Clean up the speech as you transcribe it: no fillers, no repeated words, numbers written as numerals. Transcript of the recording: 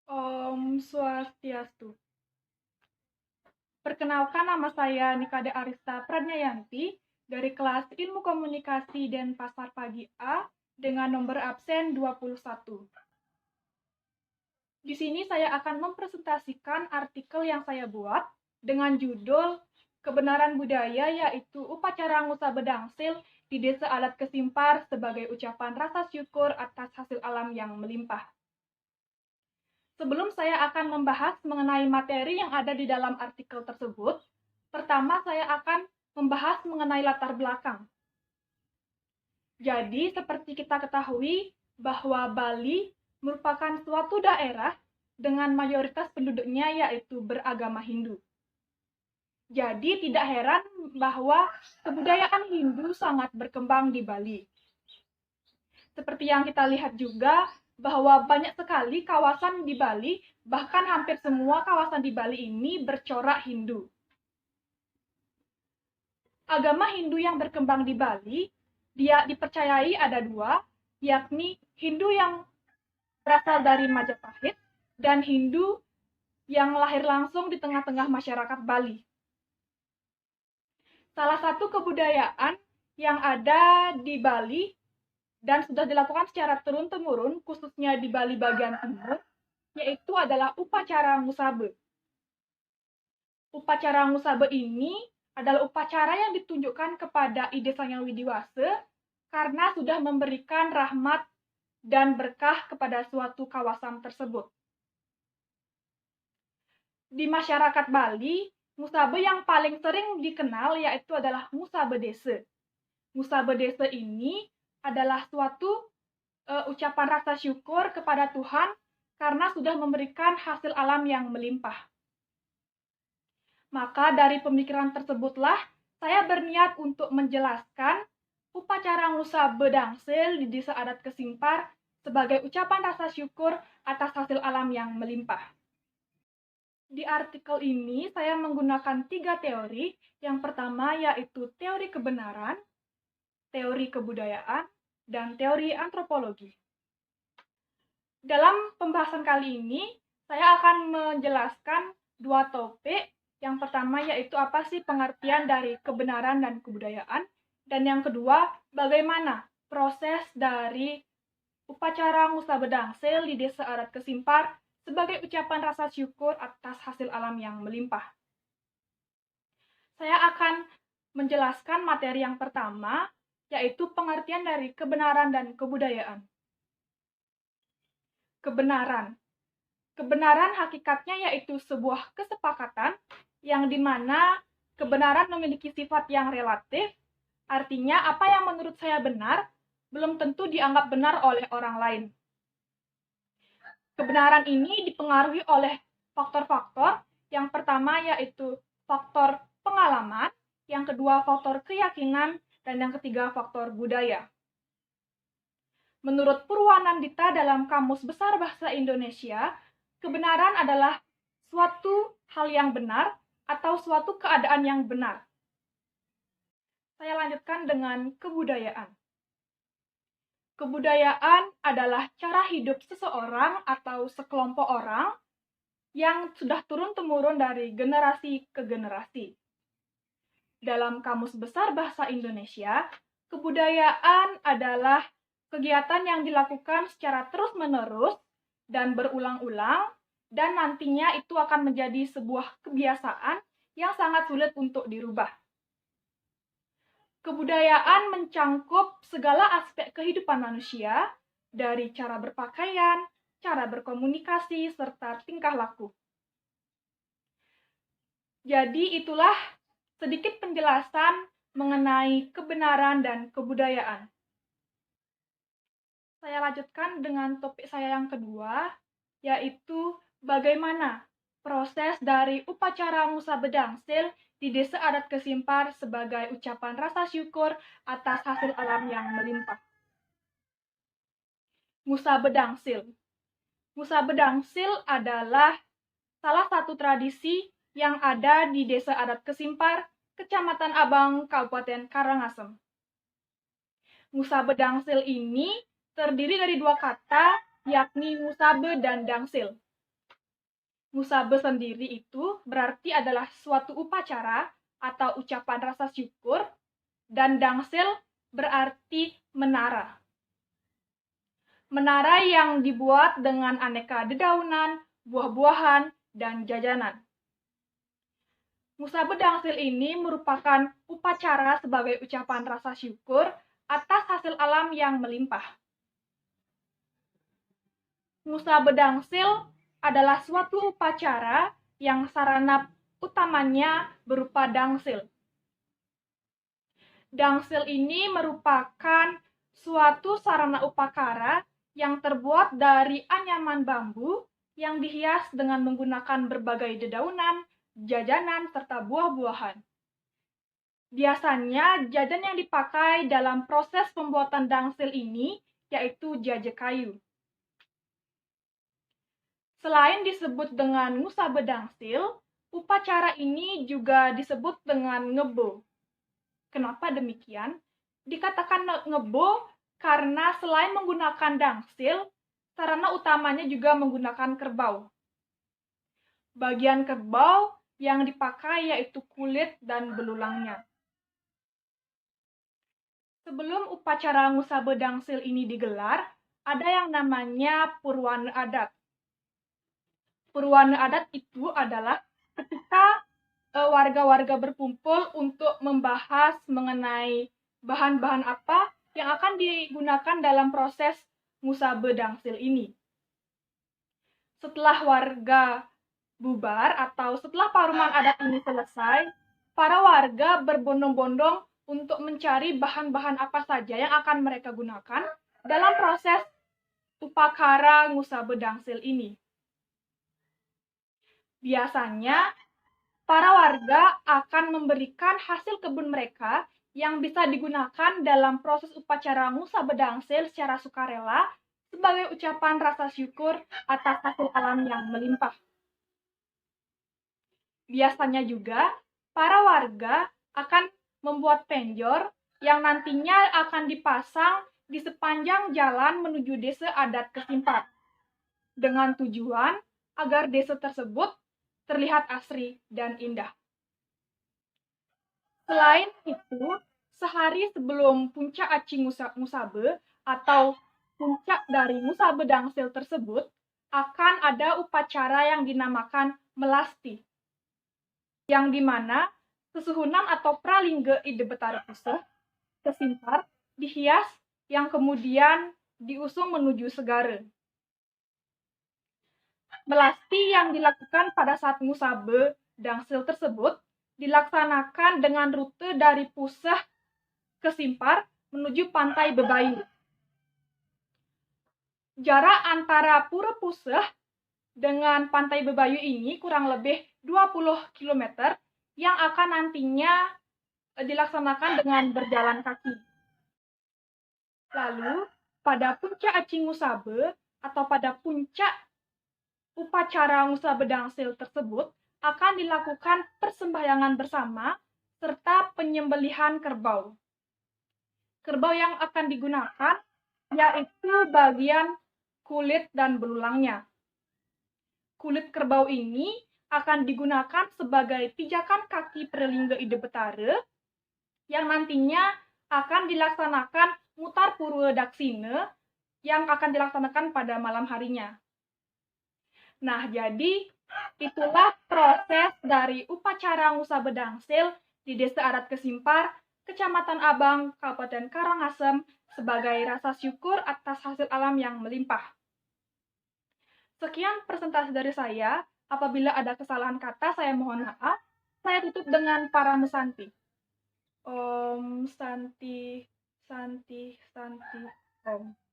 Om Swastiastu. Perkenalkan, nama saya Nikade Arista Pradnyayanti dari kelas Ilmu Komunikasi Denpasar Pagi A dengan nomor absen 21. Di sini saya akan mempresentasikan artikel yang saya buat dengan judul Kebenaran Budaya, yaitu upacara Ngusa Bedangsil di Desa Adat Kesimpar sebagai ucapan rasa syukur atas hasil alam yang melimpah. Sebelum saya akan membahas mengenai materi yang ada di dalam artikel tersebut, pertama saya akan membahas mengenai latar belakang. Jadi, seperti kita ketahui bahwa Bali merupakan suatu daerah dengan mayoritas penduduknya yaitu beragama Hindu. Jadi, tidak heran bahwa kebudayaan Hindu sangat berkembang di Bali. Seperti yang kita lihat juga, bahwa banyak sekali kawasan di Bali, bahkan hampir semua kawasan di Bali ini bercorak Hindu. Agama Hindu yang berkembang di Bali, dia dipercayai ada dua, yakni Hindu yang berasal dari Majapahit dan Hindu yang lahir langsung di tengah-tengah masyarakat Bali. Salah satu kebudayaan yang ada di Bali dan sudah dilakukan secara turun-temurun, khususnya di Bali bagian timur, yaitu adalah upacara Ngusabe. Upacara Ngusabe ini adalah upacara yang ditunjukkan kepada Ide Sang Hyang Widiwase karena sudah memberikan rahmat dan berkah kepada suatu kawasan tersebut. Di masyarakat Bali, Ngusabe yang paling sering dikenal yaitu adalah Ngusabe Desa. Ngusabe Desa ini adalah suatu ucapan rasa syukur kepada Tuhan karena sudah memberikan hasil alam yang melimpah. Maka dari pemikiran tersebutlah saya berniat untuk menjelaskan upacara Ngusabe Dangsil di Desa Adat Kesimpar sebagai ucapan rasa syukur atas hasil alam yang melimpah. Di artikel ini saya menggunakan 3 teori. Yang pertama yaitu teori kebenaran, teori kebudayaan, dan teori antropologi. Dalam pembahasan kali ini, saya akan menjelaskan 2 topik. Yang pertama yaitu apa sih pengertian dari kebenaran dan kebudayaan, dan yang kedua, bagaimana proses dari upacara Ngusabe Dangsil di Desa Adat Kesimpar sebagai ucapan rasa syukur atas hasil alam yang melimpah. Saya akan menjelaskan materi yang pertama, yaitu pengertian dari kebenaran dan kebudayaan. Kebenaran. Kebenaran hakikatnya yaitu sebuah kesepakatan yang dimana kebenaran memiliki sifat yang relatif, artinya apa yang menurut saya benar, belum tentu dianggap benar oleh orang lain. Kebenaran ini dipengaruhi oleh faktor-faktor. Yang pertama yaitu faktor pengalaman, yang kedua faktor keyakinan, dan yang ketiga faktor budaya. Menurut Purwanandita dalam Kamus Besar Bahasa Indonesia, kebenaran adalah suatu hal yang benar atau suatu keadaan yang benar. Saya lanjutkan dengan kebudayaan. Kebudayaan adalah cara hidup seseorang atau sekelompok orang yang sudah turun-temurun dari generasi ke generasi. Dalam Kamus Besar Bahasa Indonesia, kebudayaan adalah kegiatan yang dilakukan secara terus-menerus dan berulang-ulang, dan nantinya itu akan menjadi sebuah kebiasaan yang sangat sulit untuk dirubah. Kebudayaan mencangkup segala aspek kehidupan manusia, dari cara berpakaian, cara berkomunikasi, serta tingkah laku. Jadi itulah sedikit penjelasan mengenai kebenaran dan kebudayaan. Saya lanjutkan dengan topik saya yang kedua, yaitu bagaimana proses dari upacara Ngusabe Dangsil di Desa Adat Kesimpar sebagai ucapan rasa syukur atas hasil alam yang melimpah. Ngusabe Dangsil. Ngusabe Dangsil adalah salah satu tradisi yang ada di Desa Adat Kesimpar, Kecamatan Abang, Kabupaten Karangasem. Ngusabe Dangsil ini terdiri dari 2 kata, yakni Ngusabe dan Dangsil. Musabe sendiri itu berarti adalah suatu upacara atau ucapan rasa syukur, dan dangsil berarti menara. Menara yang dibuat dengan aneka dedaunan, buah-buahan, dan jajanan. Musabe dangsil ini merupakan upacara sebagai ucapan rasa syukur atas hasil alam yang melimpah. Musabe dangsil adalah suatu upacara yang sarana utamanya berupa dangsil. Dangsil ini merupakan suatu sarana upacara yang terbuat dari anyaman bambu yang dihias dengan menggunakan berbagai dedaunan, jajanan, serta buah-buahan. Biasanya, jajan yang dipakai dalam proses pembuatan dangsil ini yaitu jaje kayu. Selain disebut dengan musabe dangsil, upacara ini juga disebut dengan ngebo. Kenapa demikian? Dikatakan ngebo karena selain menggunakan dangsil, sarana utamanya juga menggunakan kerbau. Bagian kerbau yang dipakai yaitu kulit dan belulangnya. Sebelum upacara musabe dangsil ini digelar, ada yang namanya purwana adat. Purwana adat itu adalah ketika warga-warga berkumpul untuk membahas mengenai bahan-bahan apa yang akan digunakan dalam proses musabe dangsil ini. Setelah warga bubar atau setelah paruman adat ini selesai, para warga berbondong-bondong untuk mencari bahan-bahan apa saja yang akan mereka gunakan dalam proses upacara musabe dangsil ini. Biasanya, para warga akan memberikan hasil kebun mereka yang bisa digunakan dalam proses upacara musabe dangsil secara sukarela sebagai ucapan rasa syukur atas hasil alam yang melimpah. Biasanya juga, para warga akan membuat penjor yang nantinya akan dipasang di sepanjang jalan menuju desa adat Kesimpar, dengan tujuan agar desa tersebut terlihat asri dan indah. Selain itu, sehari sebelum puncak aci musabe atau puncak dari musabe dangsil tersebut, akan ada upacara yang dinamakan melasti, yang dimana sesuhunan atau pralingge ide betara puseh Kesimpar dihias yang kemudian diusung menuju segara. Melasti yang dilakukan pada saat musabe dangsil tersebut dilaksanakan dengan rute dari Puseh Kesimpar menuju Pantai Bebayu. Jarak antara Pura Puseh dengan Pantai Bebayu ini kurang lebih 20 km yang akan nantinya dilaksanakan dengan berjalan kaki. Lalu, pada puncak aci musabe atau pada puncak upacara musabe dangsil tersebut akan dilakukan persembahyangan bersama serta penyembelihan kerbau. Kerbau yang akan digunakan yaitu bagian kulit dan belulangnya. Kulit kerbau ini akan digunakan sebagai pijakan kaki pralingge ide betara yang nantinya akan dilaksanakan mutar purwa daksine yang akan dilaksanakan pada malam harinya. Nah, jadi itulah proses dari upacara musabe dangsil di Desa Adat Kesimpar, Kecamatan Abang, Kabupaten Karangasem sebagai rasa syukur atas hasil alam yang melimpah. Sekian presentasi dari saya. Apabila ada kesalahan kata, saya mohon maaf. Saya tutup dengan Parama Santi. Om Santi, Santi, Santi, Om.